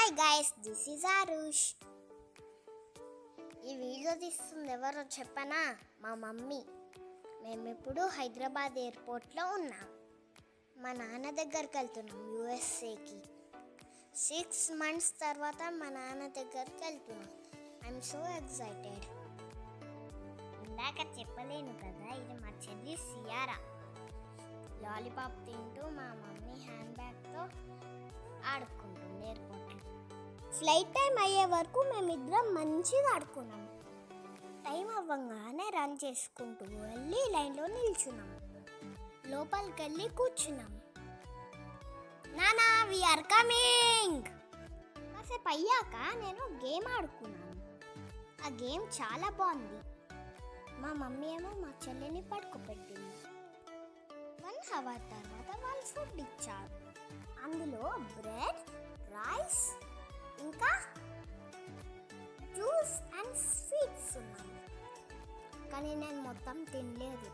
Hi guys, this is Aarush. ఈ video తీస్తుంది ఎవరో చెప్పనా? మా మమ్మీ. మేము ఇప్పుడు హైదరాబాద్ ఎయిర్పోర్ట్లో ఉన్నాం. మా నాన్న దగ్గరికి వెళ్తున్నాం, యూఎస్ఏకి. 6 months తర్వాత మా నాన్న దగ్గరికి వెళ్తున్నాం. I'm so excited. ఇందాక చెప్పలేను కదా, ఇది మా చెల్లి సియారా. లాలీపాప్ తింటూ మా మమ్మీ హ్యాండ్ బ్యాగ్తో ఆడుకుంటుంది ఎయిర్పోర్ట్లో. ఫ్లైట్ టైం అయ్యే వరకు మేమిద్దరం మంచిగా ఆడుకున్నాం. టైం అవ్వగానే రన్ చేసుకుంటూ వెళ్ళి లైన్లో నిల్చున్నాం. లోపలికి వెళ్ళి కూర్చున్నాం. నానా, వి ఆర్ కమింగ్. కాసేపు అయ్యాక నేను గేమ్ ఆడుకున్నాను. ఆ గేమ్ చాలా బాగుంది. మా మమ్మీ ఏమో మా చెల్లిని పడుకోబెట్టింది. 1 hour తర్వాత వాళ్ళు ఫుడ్ ఇచ్చారు. అందులో బ్రెడ్, రైస్ ఇంకా జ్యూస్ అండ్ స్వీట్స్ ఉన్నాయి. కానీ నేను మొత్తం తినలేదు.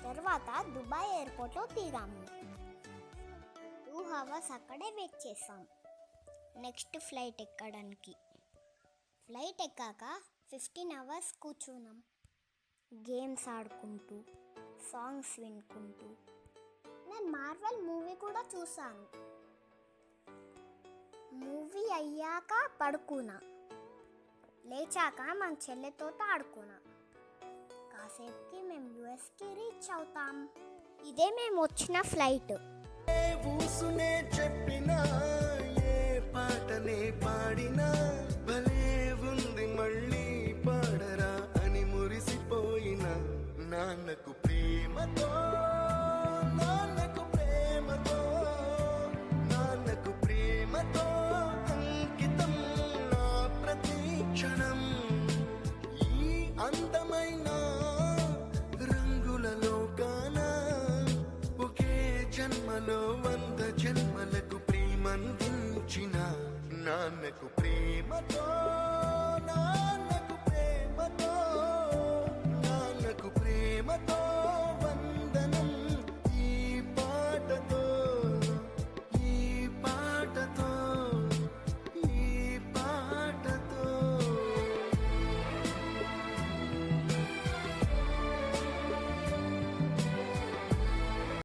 తర్వాత దుబాయ్ ఎయిర్పోర్ట్లో దిగాము. 2 hours అక్కడే వెయిట్ చేసాం నెక్స్ట్ ఫ్లైట్ ఎక్కడానికి. ఫ్లైట్ ఎక్కాక 15 hours కూర్చున్నాం, గేమ్స్ ఆడుకుంటూ, సాంగ్స్ వినుకుంటూ. నేను మార్వెల్ మూవీ కూడా చూసాను. మూవీ అయ్యాక పడుకున్నా. లేచాక మన చెల్లెతో ఆడుకున్నా. కాసేపుకి మేము యూఎస్కి రీచ్ అవుతాం. ఇదే మేము వచ్చిన ఫ్లైట్. ఊసునే చెప్పినా, ఏ పాటనే పాడినా, భలే ఉంది మళ్ళీ పాడరా అని మురిసిపోయిన నాన్నకు ప్రేమతో, నాన్నకు ప్రేమతో, నాన్నకు ప్రేమతో అంకితం నా ప్రతి క్షణం. ఈ అందమైన రంగుల లోకాన ఒకే జన్మలో 100 జన్మలకు ప్రేమందించిన నాన్నకు ప్రేమతో.